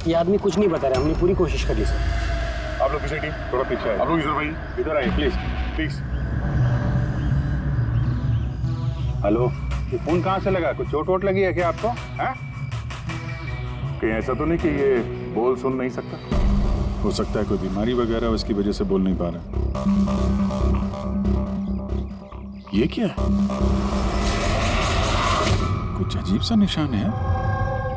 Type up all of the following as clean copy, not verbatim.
ये आदमी कुछ नहीं बता रहा, हमने पूरी कोशिश कर ली सर। आप लोग पीछे टीम, थोड़ा पीछे आइए। आप लोग इधर भाई, इधर आइए प्लीज प्लीज। हेलो, ये फोन कहाँ से लगा? कुछ चोट वोट लगी है क्या आपको? हैं? कहीं ऐसा तो नहीं कि ये बोल सुन नहीं सकता? हो सकता है कोई बीमारी वगैरह उसकी वजह से बोल नहीं पा रहा। ये क्या है? कुछ अजीब सा निशान है।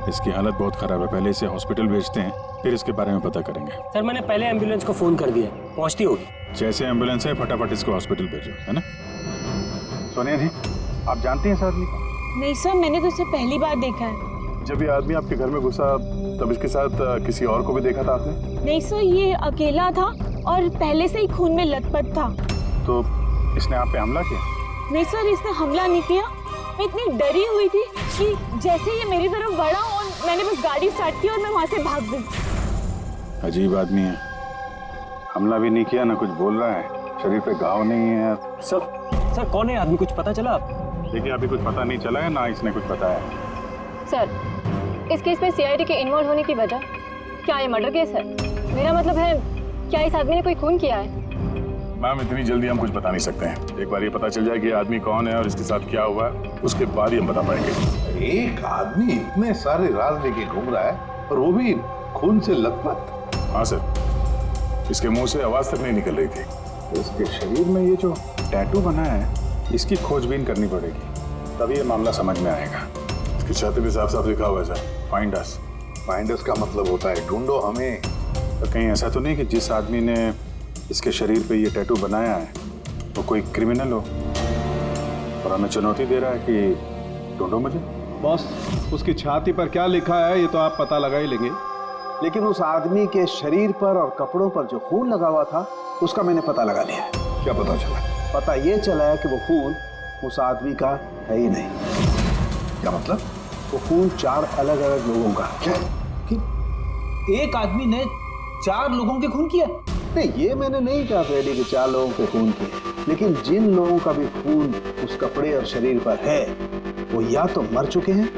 इसकी हालत बहुत खराब है, पहले इसे हॉस्पिटल भेजते हैं, फिर इसके बारे में पता करेंगे। सर मैंने पहले एम्बुलेंस को फोन कर दिया, पहुंचती होगी। जैसे एम्बुलेंस है फटाफट इसको हॉस्पिटल भेजो, है ना? सोनिया जी, आप जानती हैं इस आदमी को? नहीं सर, मैंने तो इसे पहली बार देखा है। जब ये आदमी आपके घर में घुसा तब इसके साथ किसी और को भी देखा था आपने? नहीं सर, ये अकेला था और पहले से ही खून में लथपथ था। तो इसने आप पे हमला किया? नहीं सर, इसने हमला नहीं किया। मैं इतनी डरी हुई थी कि जैसे ये मेरी तरफ बढ़ा और मैंने बस गाड़ी स्टार्ट की और मैं वहाँ से भाग गई। अजीब आदमी है, हमला भी नहीं किया, ना कुछ बोल रहा है, शरीर पे घाव नहीं है। सर कौन है आदमी, कुछ पता चला आप? देखिए अभी कुछ पता नहीं चला है, ना इसने कुछ बताया। सर, इस केस में सीआईडी के इन्वॉल्व होने की वजह, क्या ये मर्डर केस है? मेरा मतलब है, क्या इस आदमी ने कोई खून किया है? मैम इतनी जल्दी हम कुछ बता नहीं सकते हैं। एक बार ये पता चल जाए कि ये आदमी कौन है और इसके साथ क्या हुआ है, उसके बाद ही हम बता पाएंगे। एक आदमी इतने सारे राज लेके घूम रहा है और वो भी खून से लथपथ। हाँ सर, इसके मुंह से आवाज तक नहीं निकल रही थी। तो इसके शरीर में ये जो टैटू बना है, इसकी खोजबीन करनी पड़ेगी, तभी ये मामला समझ में आएगा। इसकी छाती पे साफ साफ लिखा हुआ है sir, find us. Find us का मतलब होता है ढूंढो हमें। तो कहीं ऐसा तो नहीं कि जिस आदमी ने इसके शरीर पे ये टैटू बनाया है वो कोई क्रिमिनल हो और हमें चुनौती दे रहा है कि ढूंढो मुझे? बॉस, उसकी छाती पर क्या लिखा है ये तो आप पता लगा ही लेंगे, लेकिन उस आदमी के शरीर पर और कपड़ों पर जो खून लगा हुआ था उसका मैंने पता लगा लिया है। क्या पता चला? पता ये चला है कि वो खून उस आदमी का है ही नहीं। क्या मतलब? वो खून 4 अलग अलग लोगों का। क्या? एक आदमी ने 4 लोगों के खून किया? नहीं, ये मैंने नहीं कहा फ्रेडी कि 4 लोगों के खून किए, लेकिन जिन लोगों का भी खून उस कपड़े और शरीर पर है वो या तो मर चुके हैं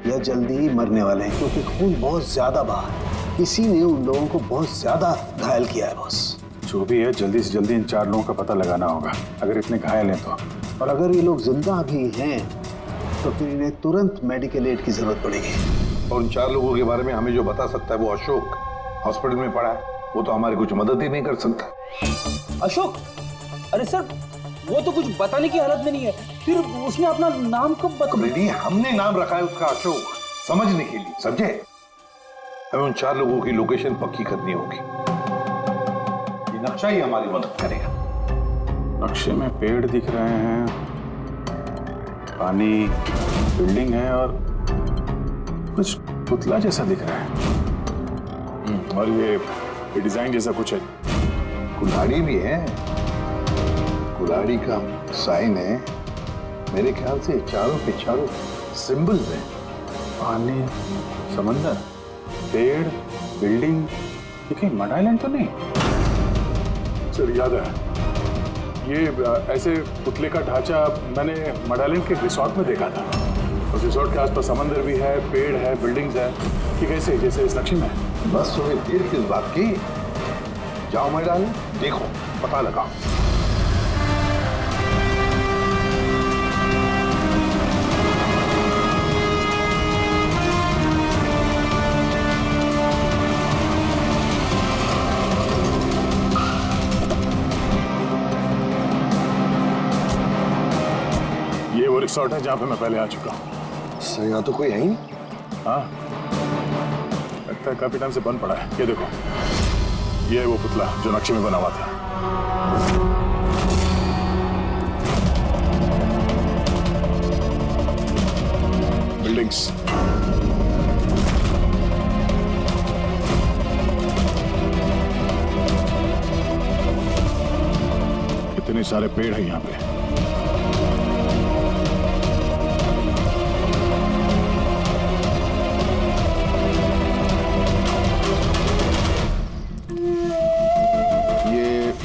या जल्दी ही मरने वाले हैं, क्योंकि खून बहुत ज्यादा बहा है। इसी ने उन लोगों को बहुत ज्यादा घायल किया है बॉस। जो भी है जल्दी से जल्दी इन 4 लोगों का पता लगाना होगा, अगर इतने घायल हैं तो। और अगर ये लोग जिंदा भी हैं तो फिर इन्हें तुरंत मेडिकल एड की जरूरत पड़ेगी। और उन 4 लोगों के बारे में हमें जो बता सकता है वो अशोक, हॉस्पिटल में पड़ा है, वो तो हमारी कुछ मदद ही नहीं कर सकता। अशोक? अरे सर, वो तो कुछ बताने की हालत में नहीं है, फिर उसने अपना नाम कब रेडी, हमने नाम रखा है उसका अशोक, समझने के लिए, समझे? हमें उन 4 लोगों की लोकेशन पक्की करनी होगी। ये नक्शा ही हमारी मदद करेगा। नक्शे में पेड़ दिख रहे हैं, पानी, बिल्डिंग है और कुछ पुतला जैसा दिख रहा है, और ये डिजाइन जैसा कुछ है। कुल्हाड़ी भी है, कुल्हाड़ी का साइन है। मेरे ख्याल से चारों पे चारों सिंबल है। पानी, समंदर, पेड़, बिल्डिंग, ये कहीं मड आइलैंड तो नहीं? सर याद है, ये ऐसे पुतले का ढांचा मैंने मड आइलैंड के रिसोर्ट में देखा था। उस रिसोर्ट के आसपास समंदर भी है, पेड़ है, बिल्डिंग्स है, कि कैसे जैसे इस नक्शे में। बस तुम्हें देर किस बात की? जाओ मैं डालूं, देखो, पता लगाओ। ये वो रिसोर्ट है जहाँ पे मैं पहले आ चुका हूँ। सर यहाँ तो कोई है ही नहीं। हाँ, लगता है काफी टाइम से बंद पड़ा है। ये देखो, ये है वो पुतला जो नक्शे में बना हुआ था। बिल्डिंग्स, इतने सारे पेड़ हैं यहाँ पे।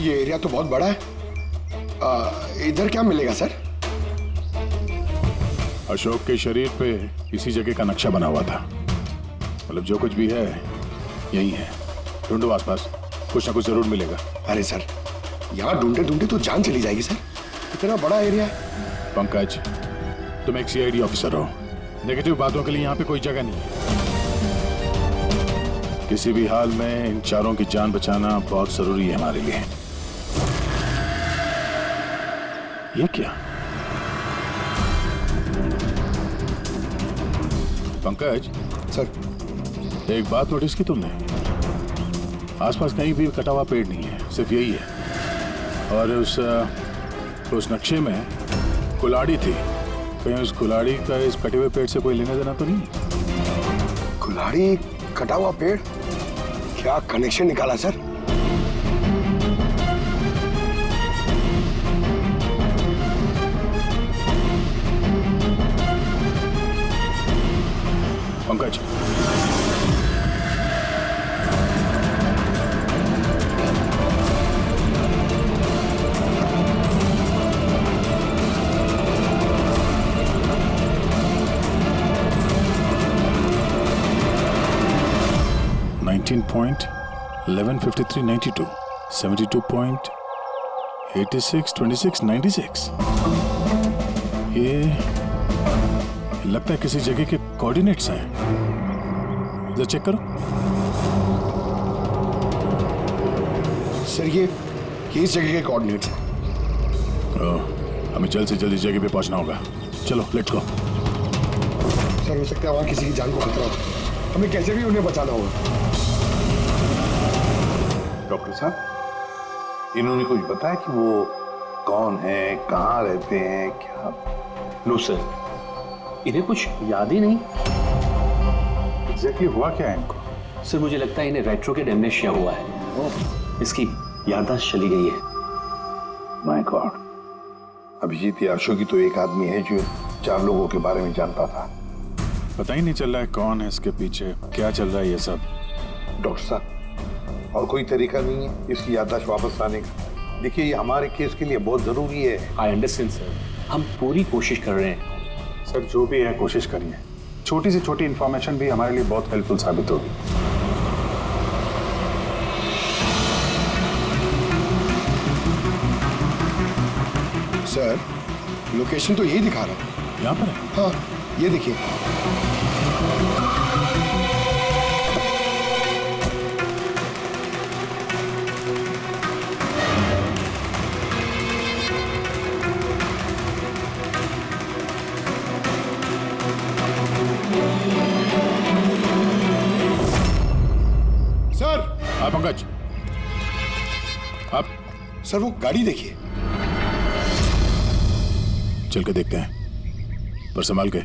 ये एरिया तो बहुत बड़ा है। इधर क्या मिलेगा सर? अशोक के शरीर पे इसी जगह का नक्शा बना हुआ था। मतलब जो कुछ भी है यही है, ढूंढो आसपास, कुछ ना कुछ जरूर मिलेगा। अरे सर, यहाँ ढूंढते ढूंढते तो जान चली जाएगी सर, इतना बड़ा एरिया है। पंकज, तुम एक सीआईडी ऑफिसर हो, नेगेटिव बातों के लिए यहाँ पे कोई जगह नहीं है। किसी भी हाल में इन चारों की जान बचाना बहुत जरूरी है हमारे लिए। ये क्या? पंकज सर, एक बात नोटिस की तुमने? आसपास कहीं भी कटा हुआ पेड़ नहीं है, सिर्फ यही है। और उस नक्शे में कुल्हाड़ी थी, कहीं उस कुल्हाड़ी का इस कटे हुए पेड़ से कोई लेना देना तो नहीं? कुल्हाड़ी, कटा हुआ पेड़, क्या कनेक्शन निकाला सर? पंकज, $19.1153.92, 72.862696। ये लगता है किसी जगह के कोऑर्डिनेट्स हैं। जरा चेक करो। सर, ये इस जगह के कोऑर्डिनेट। हमें जल्द से जल्द इस जगह पे पहुंचना होगा। चलो, लेट्स गो। सर, हो सकता है वहाँ किसी की जान को खतरा हो, हमें कैसे भी उन्हें बचाना होगा। डॉक्टर साहब, इन्होंने कुछ बताया कि वो कौन है, कहाँ रहते हैं, क्या? नो सर, इन्हें कुछ याद ही नहीं। एग्जैक्टली हुआ क्या है इनको? सर, मुझे लगता है इन्हें रेट्रोकेड एमनेशिया हुआ है। इसकी याददाश्त चली गई है। माय गॉड, अभिजीत याशो की तो एक आदमी है जो 4 लोगों के बारे में जानता था। पता ही नहीं चल रहा है कौन है इसके पीछे, क्या चल रहा है ये सब। डॉक्टर साहब, और कोई तरीका नहीं है इसकी याददाश्त वापस लाने का? देखिए, ये हमारे केस के लिए बहुत जरूरी है। आई अंडरस्टैंड सर, हम पूरी कोशिश कर रहे हैं। सर, जो भी है कोशिश करिए, छोटी से छोटी इंफॉर्मेशन भी हमारे लिए बहुत हेल्पफुल साबित होगी। सर, लोकेशन तो यही दिखा रहा है। यहाँ पर है? हाँ, ये देखिए। सर, हाँ पंकज, आप सर वो गाड़ी देखिए। चल के देखते हैं, पर संभाल के,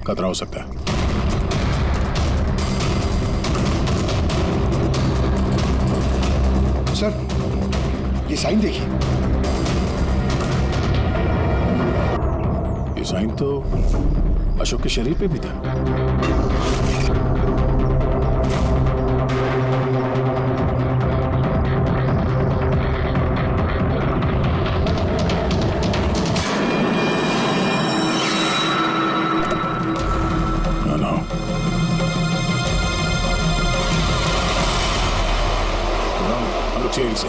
खतरा हो सकता है। सर, ये साइन देखिए। ये साइन तो अशोक के शरीर पे भी था। से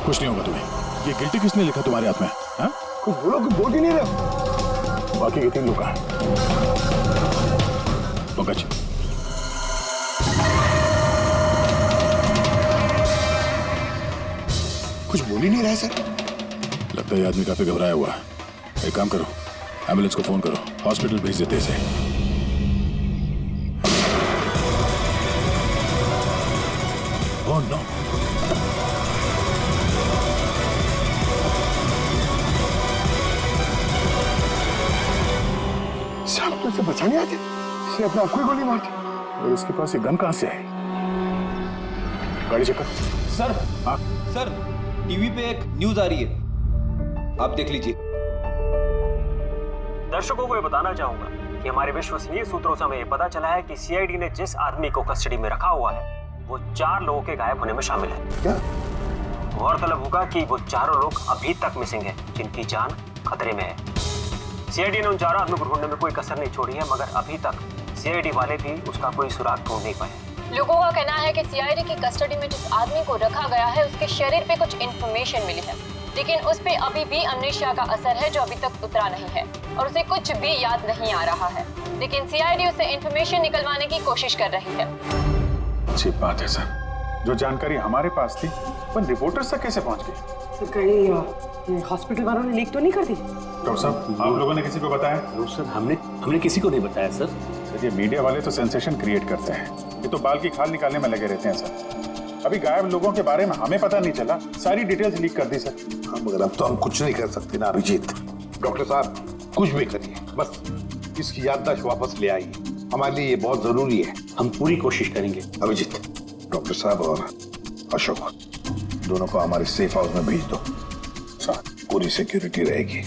कुछ नहीं होगा तुम्हें। ये गिल्टी किसने लिखा तुम्हारे हाथ में? हाँ? कुछ बोलो, कुछ बोल ही नहीं रहे। बाकी के 3 लोग कहाँ? पंकज, कुछ बोल ही नहीं रहा सर। लगता है ये आदमी काफी घबराया हुआ है। एक काम करो, एम्बुलेंस को फोन करो, हॉस्पिटल भेज देते इसे। ओह नो, तो इसे बचाने आते, इसने अपने आप को ही गोली मार दी। और इसके पास ये गन कहां से है? गाड़ी चेक करो। सर, हाँ? सर, टीवी पे एक न्यूज आ रही है, आप देख लीजिए। दर्शकों को ये बताना चाहूंगा कि हमारे विश्वसनीय सूत्रों से हमें ये पता चला है कि सीआईडी ने जिस आदमी को कस्टडी में रखा हुआ है वो 4 लोगों के गायब होने में शामिल है। क्या? गौरतलब होगा कि वो चारों लोग अभी तक मिसिंग हैं, जिनकी जान खतरे में है। सीआईडी ने उन चारों आदमियों को ढूंढने में कोई कसर नहीं छोड़ी है, मगर अभी तक सीआईडी वाले भी उसका कोई सुराग ढूंढ नहीं पाए। लोगों का कहना है कि सीआईडी की कस्टडी में जिस आदमी को रखा गया है उसके शरीर पे कुछ इन्फॉर्मेशन मिली है, लेकिन उस पे अभी भी अमनेशिया का असर है जो अभी तक उतरा नहीं है और उसे कुछ भी याद नहीं आ रहा है। लेकिन सीआईडी उसे इन्फॉर्मेशन निकलवाने की कोशिश कर रही है। अच्छी बात है सर, जो जानकारी हमारे पास थी पर रिपोर्टर्स तक कैसे पहुंच गई? सर कहीं हॉस्पिटल वालों ने लीक तो नहीं कर दी? डॉक्टर साहब, आप लोगों ने किसी को बताया? नो सर, हमने किसी को नहीं बताया सर। सर, ये मीडिया वाले तो सेंसेशन क्रिएट करते हैं, ये तो बाल की खाल निकालने में लगे रहते हैं सर। अभी गायब लोगों के बारे में हमें पता नहीं चला, सारी डिटेल्स लीक कर दी सर। हाँ, मगर अब तो हम कुछ नहीं कर सकते ना अभिजीत। डॉक्टर साहब कुछ भी करिए, बस इसकी याददाश्त वापस ले आइए, हमारे लिए ये बहुत जरूरी है। हम पूरी कोशिश करेंगे। अभिजीत, डॉक्टर साहब और अशोक दोनों को हमारे सेफ हाउस में भेज दो, साथ पूरी सिक्योरिटी रहेगी।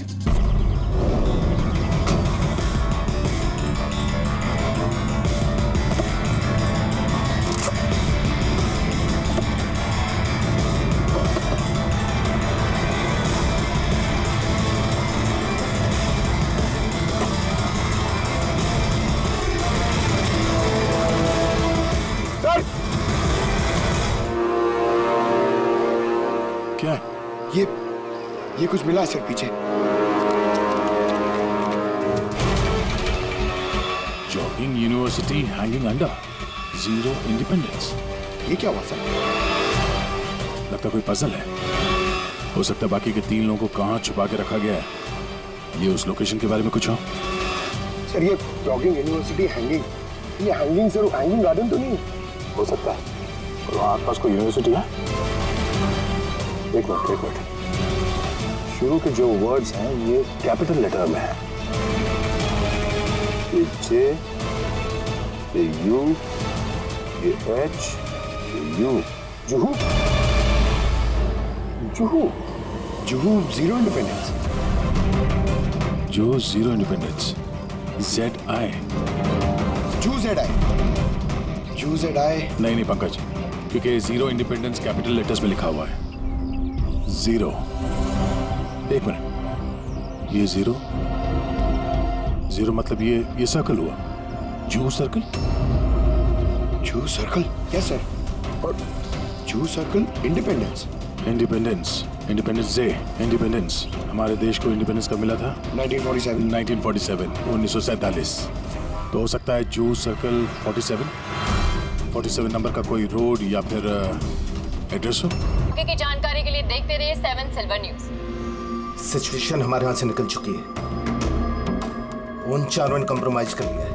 क्या ये कुछ मिला है सर पीछे। Jogging university hanging under, zero independence. ये क्या हुआ सर? लगता कोई पजल है। हो सकता है बाकी के 3 लोगों को कहाँ छुपा के रखा गया है। ये उस लोकेशन के बारे में कुछ हो? सर ये जॉगिंग यूनिवर्सिटी हैंगिंग, ये हैंगिंग सर हैंगिंग गार्डन तो नहीं हो सकता है। और वहाँ आसपास कोई यूनिवर्सिटी है? एक मिनट, शुरू के जो वर्ड्स हैं ये कैपिटल लेटर में है। ये जे, ये यू, ये एच, ये you. Juhu, Juhu, Juhu zero independence. जो जीरो इंडिपेंडेंस, ZI। जू जेड आई। नहीं पंकज, क्योंकि जीरो इंडिपेंडेंस कैपिटल लेटर्स में लिखा हुआ है। जीरो, एक मिनट, ये जीरो मतलब ये सर्कल हुआ, जू सर्कल। जू सर्कल? Yes sir. और जू सर्कल इंडिपेंडेंस डे। इंडिपेंडेंस, हमारे देश को इंडिपेंडेंस कब मिला था? 1947, 1947। तो हो सकता है जू सर्कल 47 नंबर का कोई रोड या फिर एड्रेस हो। की जानकारी के लिए देखते रहिए 7 सिल्वर न्यूज। सिचुएशन हमारे हाथ से निकल चुकी है, उन चारों ने कंप्रोमाइज कर लिया है।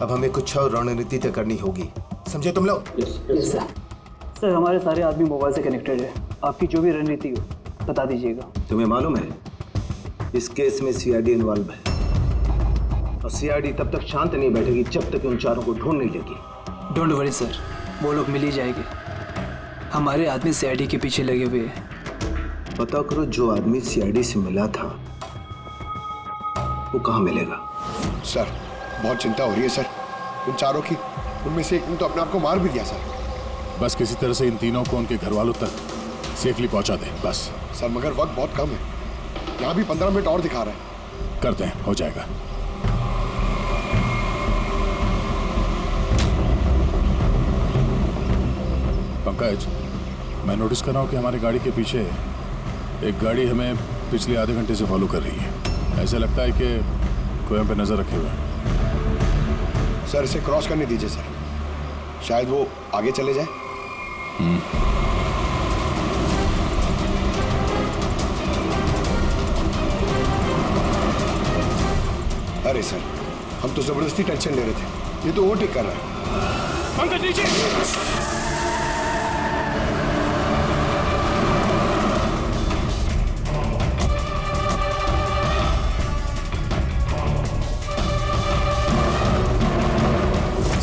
अब हमें कुछ और रणनीति तय करनी होगी, समझे तुम लोग? Yes sir. सर हमारे सारे आदमी मोबाइल से कनेक्टेड है, आपकी जो भी रणनीति हो बता दीजिएगा। तुम्हें मालूम है इस केस में सीआईडी इन्वॉल्व है, और सीआईडी तब तक शांत नहीं बैठेगी जब तक उन चारों को ढूंढ नहीं लेगी। डोंट वरी सर, वो लोग मिल ही जाएंगे। हमारे आदमी सीआईडी के पीछे लगे हुए हैं। पता करो जो आदमी सीआईडी से मिला था वो कहाँ मिलेगा। सर बहुत चिंता हो रही है सर उन चारों की। उनमें से एक ने तो अपने आप को मार भी दिया सर। बस किसी तरह से इन तीनों को उनके घर वालों तक सेफली पहुंचा दें बस। सर मगर वक्त बहुत कम है, यहाँ भी 15 मिनट और दिखा रहा है। करते हैं, हो जाएगा। पंकज, मैं नोटिस कर रहा हूँ कि हमारी गाड़ी के पीछे एक गाड़ी हमें पिछले आधे घंटे से फॉलो कर रही है। ऐसा लगता है कि कोई हम पे नजर रखे हुए है। सर इसे क्रॉस करने दीजिए सर, शायद वो आगे चले जाए। अरे सर हम तो जबरदस्ती टेंशन ले रहे थे, ये तो ओवरटेक कर रहा है। पंकज नीचे।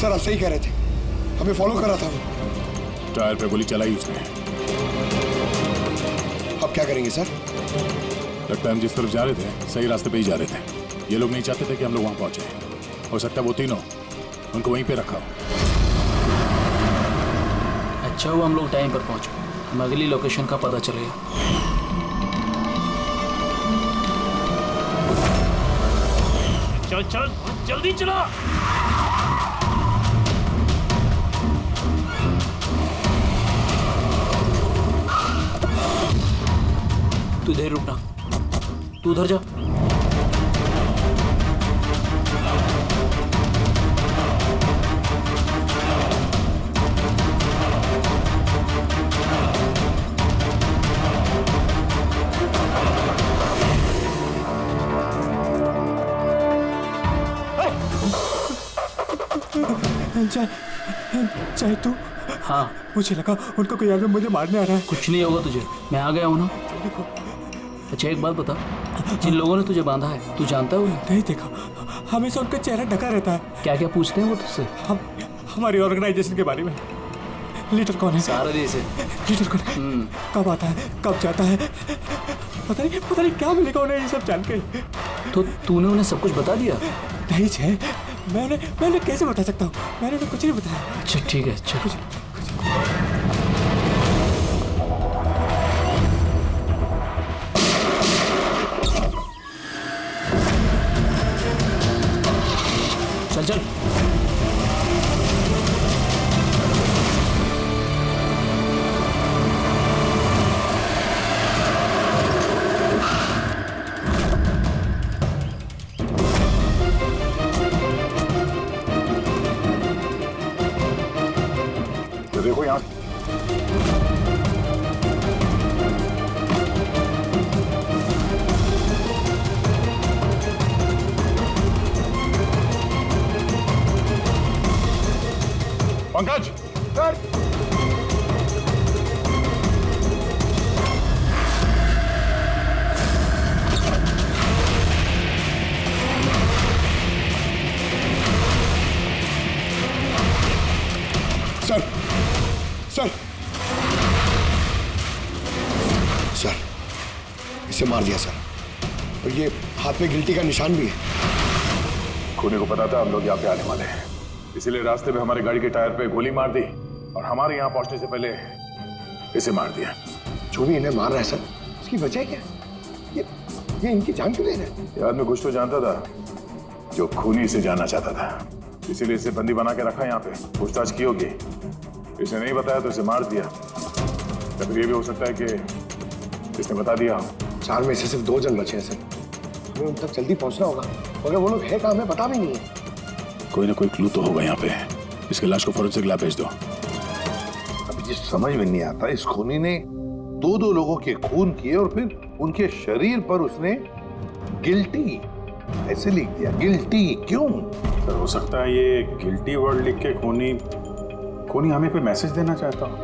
सर आप सही कह रहे थे, हमें फॉलो कर रहा था वो। टायर पे गोली चलाई उसने। अब क्या करेंगे सर? लगता है हम जिस तरफ जा रहे थे सही रास्ते पे ही जा रहे थे। ये लोग नहीं चाहते थे कि हम लोग वहां पहुंचे। हो सकता है वो तीनों उनको वहीं पे रखा हो। अच्छा हुआ हम लोग टाइम पर पहुंचे, हम अगली लोकेशन का पता चलेगा। चल चल जल्दी चला। इधर रुकना, तू उधर जा। चाहे तू, हाँ, मुझे लगा उनका कोई आदमी मुझे मारने आ रहा है। कुछ नहीं होगा तुझे, मैं आ गया हूँ ना। अच्छा एक बात बता, जिन लोगों ने तुझे बांधा है तू जानता है उन्हें? नहीं देखा, हमेशा उनका चेहरा ढका रहता है। क्या क्या पूछते हैं वो तुझसे? हम हमारी ऑर्गेनाइजेशन के बारे में, लीडर कौन है, सारा देश है, लीडर कौन है, कब आता है, कब जाता है, पता नहीं क्या मिलेगा उन्हें ये सब जान के। तो तूने उन्हें सब कुछ बता दिया? नहीं जय, मैं उन्हें कैसे बता सकता हूँ, मैंने उन्हें कुछ नहीं बताया। अच्छा ठीक है, चल। चल चल। तो देखो यहाँ पंकज सर, सर सर, इसे मार दिया सर, और ये हाथ पे गिल्टी का निशान भी है। खूनी को पता था हम लोग यहाँ पे आने वाले हैं, इसीलिए रास्ते में हमारे गाड़ी के टायर पे गोली मार दी और हमारे यहाँ पहुंचने से पहले इसे मार दिया। जो भी इन्हें मार रहा है सर, उसकी वजह क्या? ये इनकी जान क्यों ले रहे हैं? ये आदमी कुछ तो जानता था जो खूनी इसे जानना चाहता था, इसीलिए इसे बंदी बना के रखा यहाँ पे, पूछताछ की होगी, इसे नहीं बताया तो इसे मार दिया। या फिर ये भी हो सकता है कि इसने बता दिया हो। 4 में से सिर्फ 2 जन बचे हैं सर, हमें उन तक जल्दी पहुंचना होगा, मगर वो लोग है कहाँ हमें पता भी नहीं है। कोई ना कोई क्लू तो होगा यहाँ पे, इसके लाश को फोरेंसिक लैब भेज दो। अभी जिस समझ में नहीं आता, इस खूनी ने 2 लोगों के खून किए और फिर उनके शरीर पर उसने गिल्टी ऐसे लिख दिया। गिल्टी क्यों? सर हो सकता है ये गिल्टी वर्ड लिख के खूनी हमें कोई मैसेज देना चाहता हो।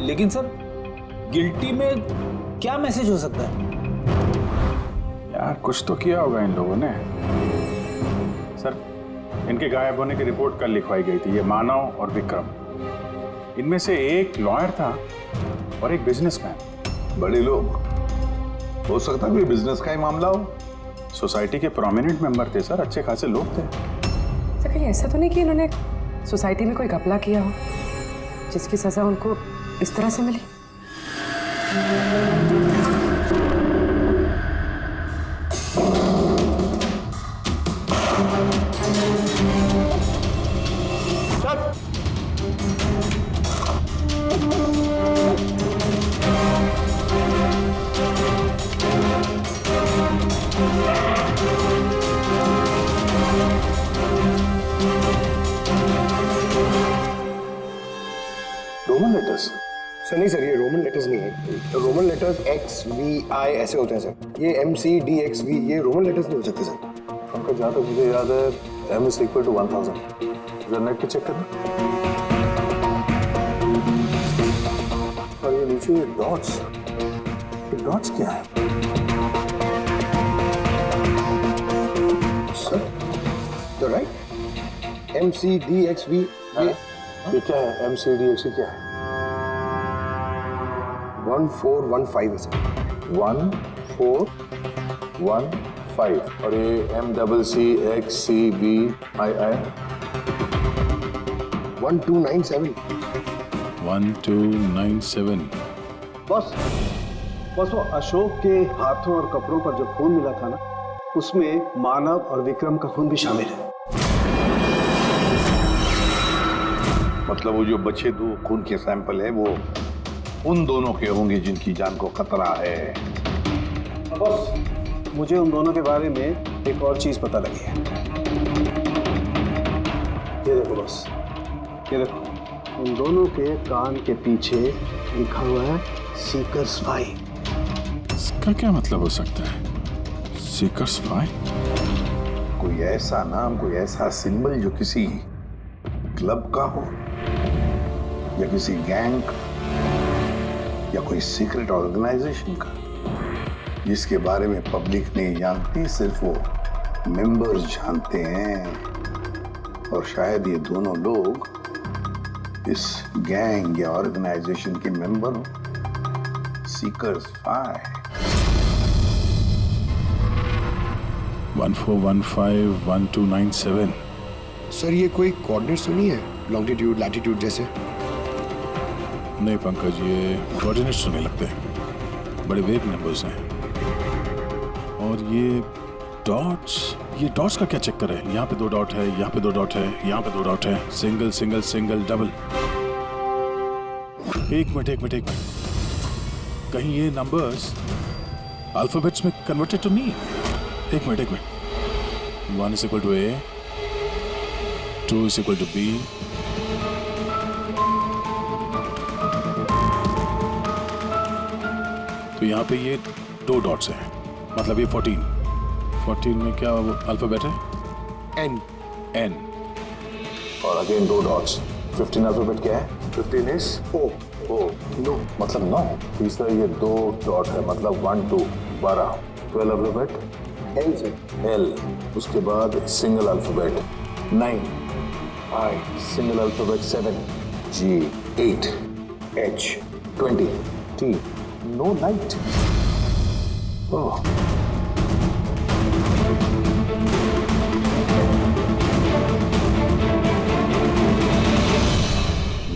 लेकिन सर, गिल्टी में क्या मैसेज हो सकता है? यार कुछ तो किया होगा इन लोगों ने। सर इनके गायब होने की रिपोर्ट कल लिखवाई गई थी, ये मानव और विक्रम, इनमें से एक लॉयर था और एक बिजनेसमैन। बड़े लोग, हो सकता है कोई बिजनेस का ही मामला हो। सोसाइटी के प्रोमिनेंट मेंबर थे सर, अच्छे खासे लोग थे। सर कहीं ऐसा तो नहीं कि इन्होंने सोसाइटी में कोई घपला किया हो जिसकी सजा उनको इस तरह से मिली? Roman letters? सर नहीं सर, ये रोमन लेटर्स नहीं है। रोमन लेटर्स XVI ऐसे होते हैं सर, ये MCDXV ये रोमन लेटर्स नहीं हो सकते सर। उनका जहाँ तक मुझे याद है M is equal to 1000। जरा नेट पे चेक करना। और ये नीचे ये डॉट्स क्या है? सर तो राइट, MCDXV ये क्या है? MCDXV क्या है? 1415 है सर। 1415 और ये MCCXCVII 1297। 1297। बस वो अशोक के हाथों और कपड़ों पर जो खून मिला था ना, उसमें मानव और विक्रम का खून भी शामिल है। मतलब वो जो बचे 2 खून के सैंपल है वो उन दोनों के होंगे जिनकी जान को खतरा है। बॉस, मुझे उन दोनों के बारे में एक और चीज पता लगी है। ये देखो बॉस, ये देखो, उन दोनों के कान के पीछे लिखा हुआ है सीकर्स 5। इसका क्या मतलब हो सकता है? सीकर्स 5? कोई ऐसा नाम, कोई ऐसा सिंबल जो किसी क्लब का हो या किसी गैंग या कोई सीक्रेट ऑर्गेनाइजेशन का, जिसके बारे में पब्लिक नहीं जानती, सिर्फ वो मेंबर्स जानते हैं। और शायद ये दोनों लोग इस गैंग या ऑर्गेनाइजेशन के मेंबर हो। सीकर्स 5। 14151297। सर ये कोई कोऑर्डिनेट्स तो नहीं है, लॉन्गिट्यूड लैटिट्यूड जैसे? नहीं पंकज, ये कोऑर्डिनेट्स तो नहीं लगते, बड़े वेग नंबर्स हैं। और ये डॉट्स का क्या चक्कर है? यहाँ पे 2 डॉट है, यहाँ पे 2 डॉट है, यहाँ पे 2 डॉट है, सिंगल सिंगल सिंगल डबल। एक मिनट, कहीं ये नंबर्स अल्फाबेट्स में कन्वर्टेड तो नहीं है? एक minute. 1 is equal to A, 2 is equal to B, तो यहाँ पे ये 2 डॉट्स हैं, मतलब ये 14 में क्या अल्फाबेट है? N। और अगेन 2 डॉट्स। 15 अल्फाबेट क्या है? 15 इज O। नो मतलब 9। तीसरा ये 2 डॉट है, मतलब 1 2 12। 12 अल्फाबेट L से L। उसके बाद single alphabet 9 I। Single alphabet 7 G। 8 H। 20 T। No light. Oh,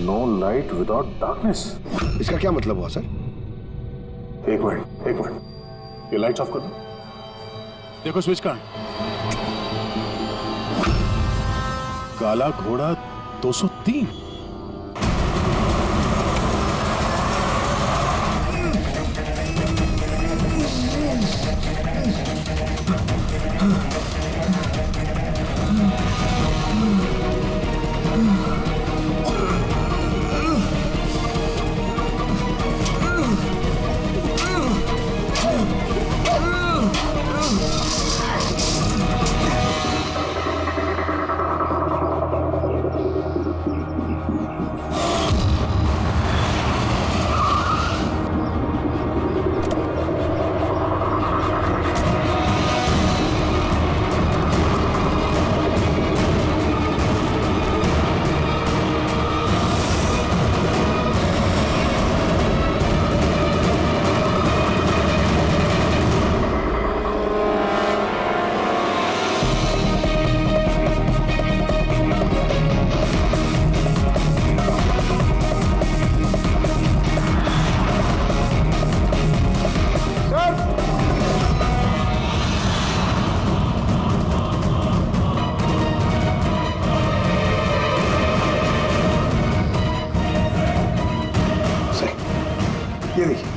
no light without darkness. इसका क्या मतलब हुआ सर? एक मिनट, ये लाइट्स ऑफ कर दो। देखो स्विच कहाँ है? काला घोड़ा 203। ये देखिए,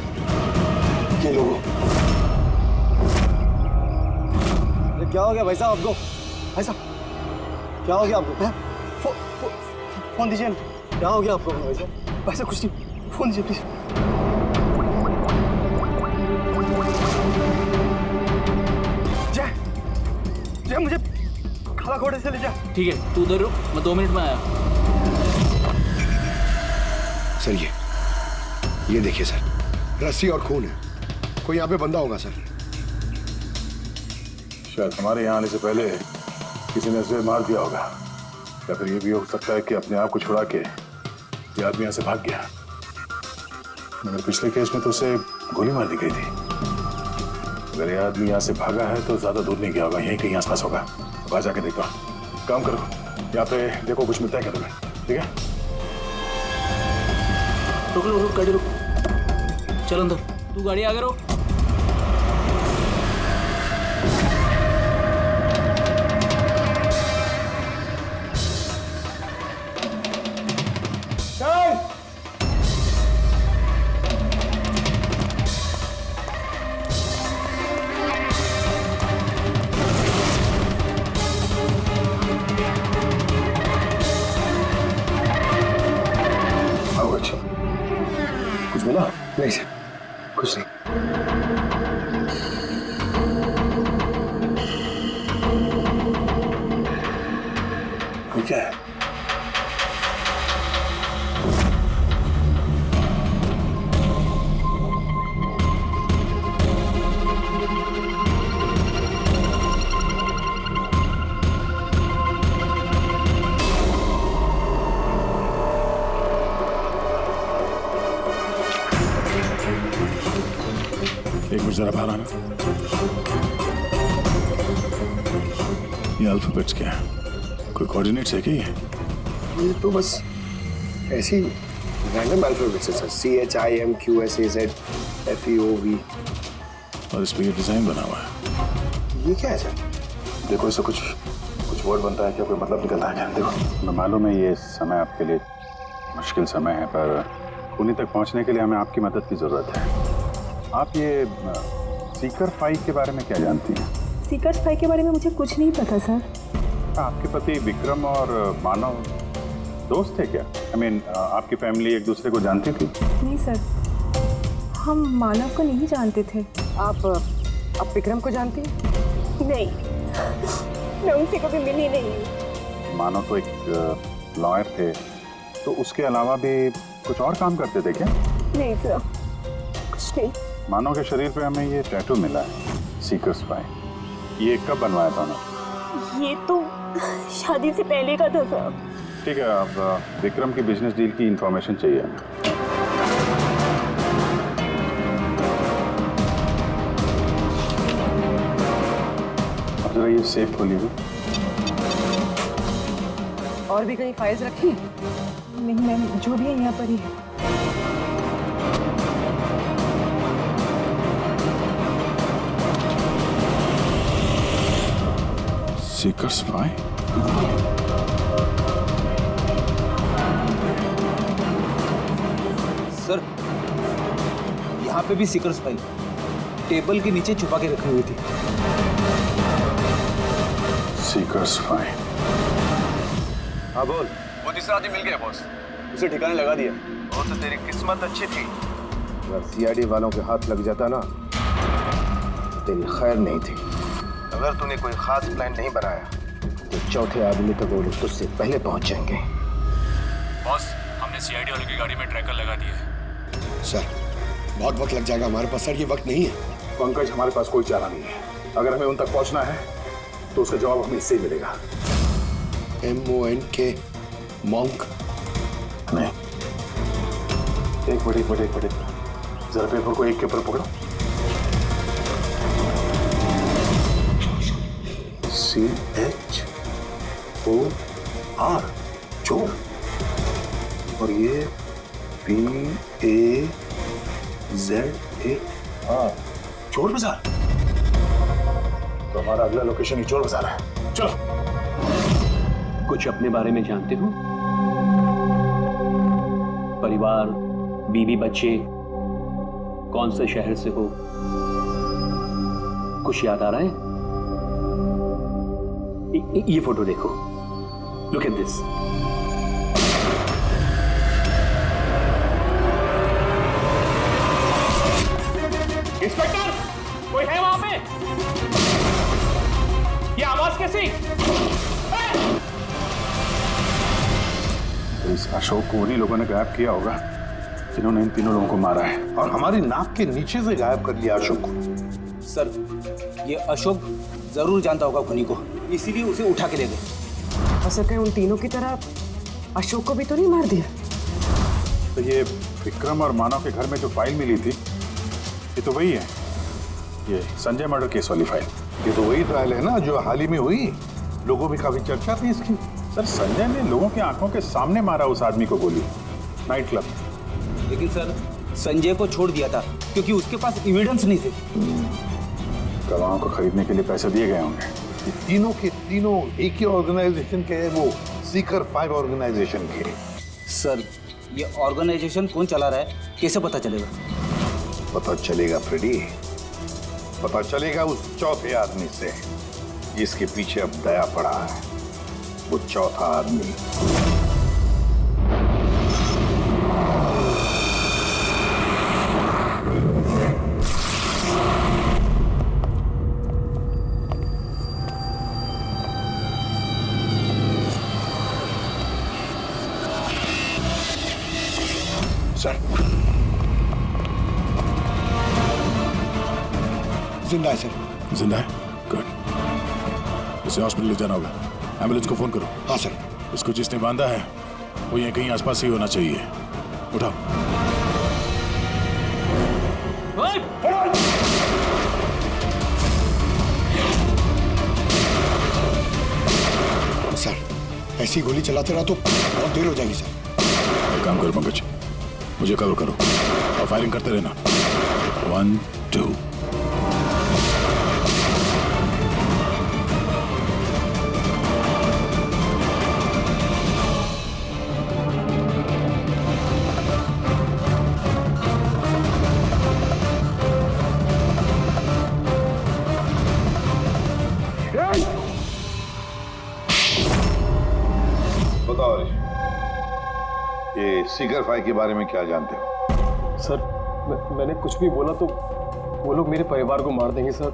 ये लोगों। क्या हो गया भाई साहब आपको? भाई साहब क्या हो गया आपको? फोन दीजिए ना। क्या हो गया आपको भाई साहब? भाई साहब कुछ नहीं, फोन दीजिए प्लीज। जय मुझे खाला घोड़े से ले जा। ठीक है, तू उधर रुक, मैं 2 मिनट में आया। सर ये देखिए सर, रस्सी और खून है। कोई यहाँ पे बंदा होगा सर। शायद हमारे यहाँ आने से पहले किसी ने उसे मार दिया होगा, या फिर ये भी हो सकता है कि अपने आप को छुड़ा के ये आदमी यहाँ से भाग गया। मगर पिछले केस में तो उसे गोली मार दी गई थी। अगर ये आदमी यहाँ से भागा है तो ज्यादा दूर नहीं गया होगा, यहीं कहीं आसपास होगा। वहां जाके देखता हूँ। काम करो, यहाँ पे देखो कुछ मिलता है क्या तुम्हें, ठीक है? रुक गाड़ी रुक, चल अंदर। तू गाड़ी आगे रोक। नहीं सर, कुछ नहीं। ये क्या है? एक मिनट जरा बाहर आना। ये अल्फाबेट्स क्या है? कोई कोऑर्डिनेट्स है क्या ये? ये तो बस ऐसी रैंडम अल्फाबेट्स है सर। CHIMQSAZFEOV। और इस पे ये डिजाइन बना हुआ है। ये क्या है सर? देखो इससे कुछ वर्ड बनता है क्या, कोई मतलब निकलता है क्या? देखो, मैं मालूम है ये समय आपके लिए मुश्किल समय है, पर उन्हीं तक पहुंचने के लिए हमें आपकी मदद की जरूरत है। आप ये सीकर 5 के बारे में क्या जानती हैं? सीकर 5 के बारे में मुझे कुछ नहीं पता सर। आपके पति विक्रम और मानव दोस्त थे क्या? I mean, आपकी फैमिली एक दूसरे को जानती थी? नहीं सर, हम मानव को नहीं जानते थे। आप विक्रम को जानती हैं? नहीं, मैं उनसे कभी मिली नहीं हूँ। मानव तो एक लॉयर थे, तो उसके अलावा भी कुछ और काम करते थे क्या? नहीं सर, कुछ नहीं। मानव के शरीर पे हमें ये टैटू मिला है, सीकर्स 5। ये कब बनवाया था उन्होंने? ये तो शादी से पहले का था सर। ठीक है, अब विक्रम की बिजनेस डील की इंफॉर्मेशन चाहिए हमें। अब जरा ये सेफ खोलिए। और भी कहीं फाइल्स रखी हैं? नहीं मैम, जो भी है यहाँ पर ही है। सीकर्स 5? सर, यहाँ पे भी सीकर्स 5 टेबल के नीचे छुपा के रखी हुई थी। सीकर्स 5। हाँ बोल। वो तीसरा आदमी मिल गया बॉस, उसे ठिकाने लगा दिया। वो तो तेरी किस्मत अच्छी थी। अगर CID वालों के हाथ लग जाता ना तो तेरी खैर नहीं थी। अगर तूने कोई खास प्लान नहीं बनाया तो चौथे आदमी तक वो लोग तुझसे पहले पहुंच जाएंगे। बॉस, हमने CID वाले की गाड़ी में ट्रैकर लगा दिया है। सर, बहुत वक्त लग जाएगा हमारे पास। सर, ये वक्त नहीं है। पंकज, हमारे पास कोई चारा नहीं है। अगर हमें उन तक पहुंचना है तो उसका जवाब हमें इससे ही मिलेगा। MONK monk? नहीं, एक मिनट, जरा पेपर को एक के ऊपर पकड़ो। CHOR, चोर। और ये PAZAR, चोर बाजार। तो हमारा अगला लोकेशन ही चोर बाजार है। चलो। कुछ अपने बारे में जानते हो? परिवार, बीवी, बच्चे, कौन से शहर से हो? कुछ याद आ रहा है? ये फोटो देखो, लुक एट दिस। इंस्पेक्टर, कोई है वहां पे? ये आवाज कैसी? तो इस अशोक को उन्हीं लोगों ने गायब किया होगा जिन्होंने इन तीनों लोगों को मारा है, और हमारी नाक के नीचे से गायब कर लिया अशोक को। सर, ये अशोक जरूर जानता होगा खुनी को, इसीलिए उसे उठा के ले गए। हो सके उन तीनों की तरह अशोक को भी तो नहीं मार दिया? तो ये विक्रम और मानव के घर में जो फाइल मिली थी, ये तो वही है, ये संजय मर्डर केस वाली फाइल। ये तो वही ट्रायल है ना जो हाल ही में हुई। लोगों में काफी चर्चा थी इसकी। सर, संजय ने लोगों की आंखों के सामने मारा उस आदमी को गोली, नाइट क्लब। लेकिन सर, संजय को छोड़ दिया था क्योंकि उसके पास एविडेंस नहीं थे। गवाहों को खरीदने के लिए पैसे दिए गए होंगे। ये तीनों के तीनों एक ही ऑर्गेनाइजेशन के हैं, वो सीकर 5 ऑर्गेनाइजेशन के। सर, ये ऑर्गेनाइजेशन कौन चला रहा है, कैसे पता चलेगा? पता चलेगा फ्रेडी, पता चलेगा उस चौथे आदमी से जिसके पीछे अब दया पड़ा है। वो चौथा आदमी जिंदा है सर। जिंदा है? गुड। इसे हॉस्पिटल ले जाना होगा। एम्बुलेंस को फोन करो। हाँ सर। इसको जिसने बांधा है वो यहीं कहीं आसपास ही होना चाहिए। उठाओ। सर ऐसी गोली चलाते रहा तो बहुत देर हो जाएगी सर। एक काम करो पंकज, मुझे कवर करो और फायरिंग करते रहना। 1 2। बताओ हरीश, ये सीकर फाइव के बारे में क्या जानते हो? सर मैंने कुछ भी बोला तो वो लोग मेरे परिवार को मार देंगे सर।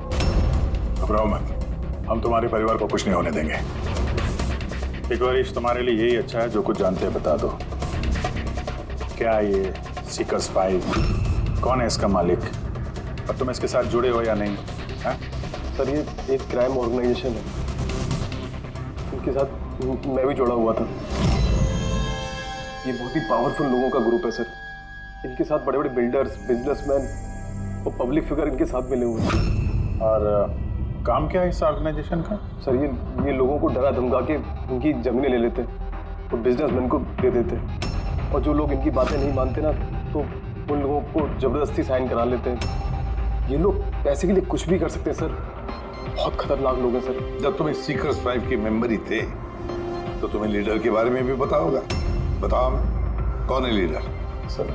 घबराओ मत, हम तुम्हारे परिवार को कुछ नहीं होने देंगे। देखो हरीश, तुम्हारे लिए यही अच्छा है, जो कुछ जानते हैं बता दो। क्या ये सीकर्स 5 कौन है, इसका मालिक, और तुम इसके साथ जुड़े हो या नहीं? हा? सर ये एक क्राइम ऑर्गेनाइजेशन है, इनके साथ मैं भी जुड़ा हुआ था। ये बहुत ही पावरफुल लोगों का ग्रुप है सर। इनके साथ बड़े बड़े बिल्डर्स, बिजनेसमैन और पब्लिक फिगर इनके साथ मिले हुए हैं। और काम क्या है इस ऑर्गेनाइजेशन का? सर ये लोगों को डरा धमका के उनकी जमीनें ले लेते और बिजनेसमैन को दे देते, और जो लोग इनकी बातें नहीं मानते ना तो उन लोगों को जबरदस्ती साइन करा लेते हैं। ये लोग पैसे के लिए कुछ भी कर सकते हैं सर। बहुत खतरनाक लोग हैं सर। जब तुम सीकर्स 5 के मेंबर ही थे तो तुम्हें लीडर के बारे में भी पता होगा। बताओ कौन है लीडर? सर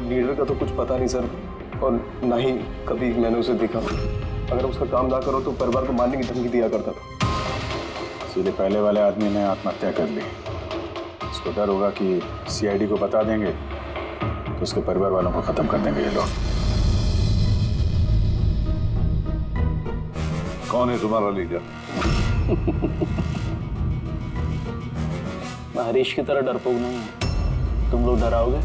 लीडर का तो कुछ पता नहीं सर, और ना ही कभी मैंने उसे देखा। अगर उसका काम ना करो तो परिवार को मारने की धमकी दिया करता था। सीधे पहले वाले आदमी ने आत्महत्या कर ली। इसको डर होगा कि सीआईडी को बता देंगे तो उसके परिवार वालों को खत्म कर देंगे ये लोग। कौन है तुम्हारा लीडर? मैं हरीश की तरह डरपोक नहीं हूँ। तुम लोग डराओगे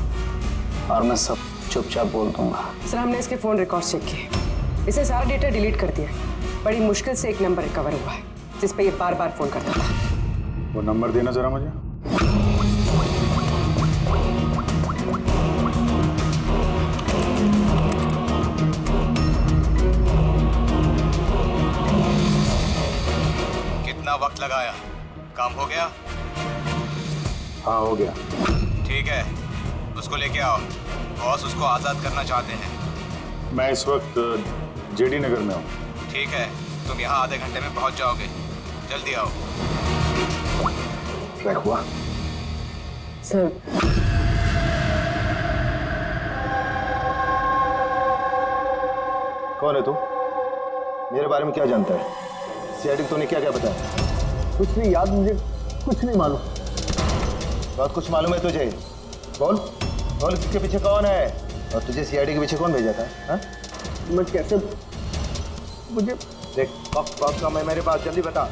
और मैं सब चुपचाप बोल दूंगा। सर हमने इसके फोन रिकॉर्ड चेक किए, इसे सारा डेटा डिलीट कर दिया। बड़ी मुश्किल से एक नंबर रिकवर हुआ है जिस पे ये बार बार फोन करता था। वो नंबर देना जरा मुझे। कितना वक्त लगाया? काम हो गया? हाँ हो गया। ठीक है, उसको लेके आओ। बॉस उसको आजाद करना चाहते हैं। मैं इस वक्त जेडी नगर में हूँ। ठीक है, तुम यहाँ आधे घंटे में पहुँच जाओगे। जल्दी आओ। ट्रैक हुआ? सर कौन है तू? मेरे बारे में क्या जानता है? सीआईडी तूने क्या क्या बताया? कुछ नहीं याद, मुझे कुछ नहीं मालूम। बहुत कुछ मालूम है तुझे? बोल बोल, किसके पीछे कौन है और तुझे सीआईडी के पीछे कौन भेजा था? हाँ? मैं कैसे मुझे देख कब का मैं मेरे पास, जल्दी बता।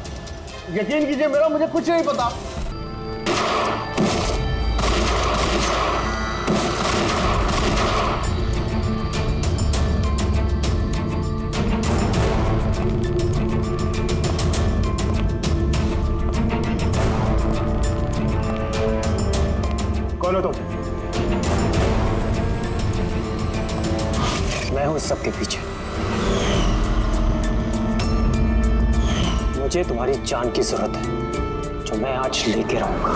यकीन कीजिए मेरा मुझे कुछ नहीं पता। कौन हो तुम? मैं हूं सबके पीछे। मुझे तुम्हारी जान की जरूरत है, जो मैं आज लेके रहूंगा।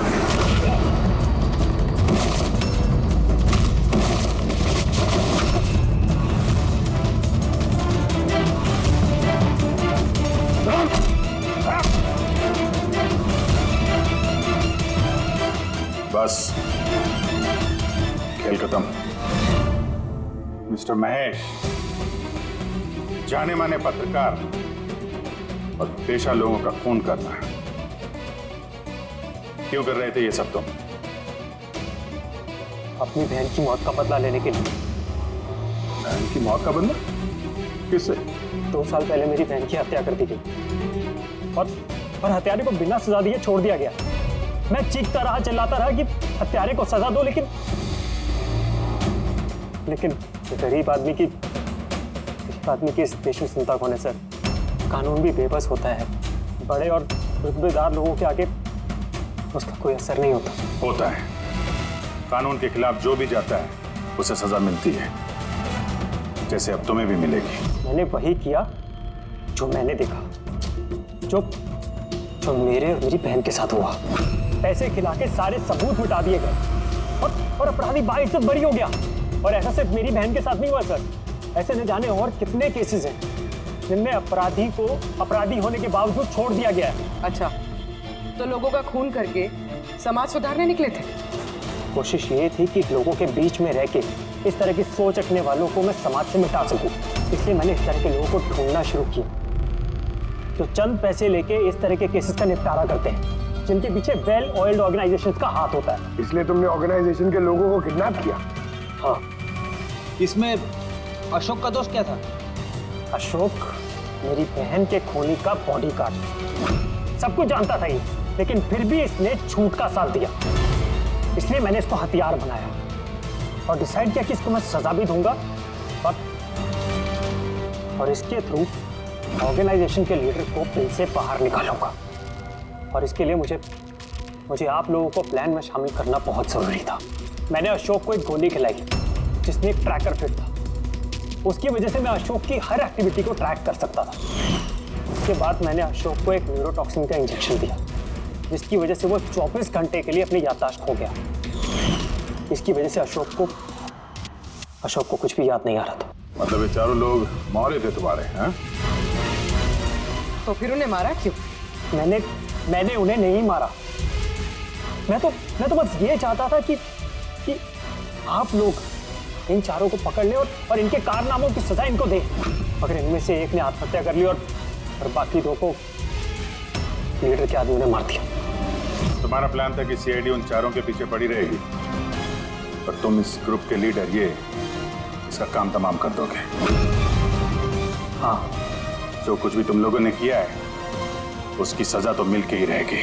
बस खेल खत्म। मिस्टर महेश, जाने माने पत्रकार और पेशा लोगों का खून करना क्यों कर रहे थे ये सब तुम? अपनी बहन की मौत का बदला लेने के लिए। बहन की मौत का बदला? किससे? 2 साल पहले मेरी बहन की हत्या कर दी गई और हत्यारे को बिना सजा दिए छोड़ दिया गया। मैं चीखता रहा, चिल्लाता रहा कि हत्यारे को सजा दो, लेकिन गरीब आदमी की आदमी की इस देश में चिंता कौन है सर? कानून भी बेबस होता है, बड़े और रुतबेदार लोगों के आगे उसका कोई असर नहीं होता है। कानून के खिलाफ जो भी जाता है उसे सजा मिलती है, जैसे अब तुम्हें भी मिलेगी। मैंने वही किया जो मैंने देखा, जो मेरे और मेरी बहन के साथ हुआ। पैसे खिला के सारे सबूत मिटा दिए गए और अपराधी बाइज्जत बरी हो गया। और ऐसा सिर्फ मेरी बहन के साथ नहीं हुआ सर, ऐसे न जाने और कितने केसेस हैं जिनमें अपराधी को अपराधी होने के बावजूद छोड़ दिया गया है। अच्छा, तो लोगों का खून करके समाज सुधारने निकले थे? कोशिश ये थी कि लोगों के बीच में रह के इस तरह की सोच रखने वालों को मैं समाज से मिटा सकूं। इसलिए मैंने इस तरह के लोगों को ढूंढना शुरू किया जो चंद पैसे लेके इस तरह के केसेस का निपटारा करते हैं, जिनके पीछे वेल ऑयल्ड ऑर्गेनाइजेशंस का हाथ होता है। इसलिए तुमने ऑर्गेनाइजेशन के लोगों को किडनैप किया? हाँ। इसमें अशोक का दोष क्या था? अशोक मेरी बहन के खूनी का बॉडीगार्ड, सब कुछ जानता था ये, लेकिन फिर भी इसने झूठ का साथ दिया। इसलिए मैंने इसको हथियार बनाया और डिसाइड किया कि इसको मैं सजा भी दूंगा और इसके थ्रू ऑर्गेनाइजेशन के लीडर को बिल से बाहर निकालूंगा। और इसके लिए मुझे आप लोगों को प्लान में शामिल करना बहुत जरूरी था। मैंने अशोक को एक गोली खिलाई जिसमें एक ट्रैकर फिट था। उसकी वजह से मैं अशोक की हर एक्टिविटी को ट्रैक कर सकता था। उसके बाद मैंने अशोक को एक न्यूरोटॉक्सिन का इंजेक्शन दिया, जिसकी वजह से वो 24 घंटे के लिए अपनी याददाश्त खो गया। इसकी वजह से अशोक को कुछ भी याद नहीं आ रहा था। मतलब ये चारों लोग मारे थे तुम्हारे? हैं? तो फिर उन्हें मारा क्यों? मैंने उन्हें नहीं मारा। मैं तो बस ये चाहता था कि आप लोग इन चारों को पकड़ ले और इनके कारनामों की सजा इनको दे। मगर इनमें से एक ने आत्महत्या कर ली और बाकी दो को लीडर के आदमियों ने मार दिया। तुम्हारा प्लान था कि सीआईडी उन चारों के पीछे पड़ी रहेगी, पर तुम इस ग्रुप के लीडर इसका काम तमाम कर दोगे। हाँ, जो कुछ भी तुम लोगों ने किया है उसकी सजा तो मिल के ही रहेगी।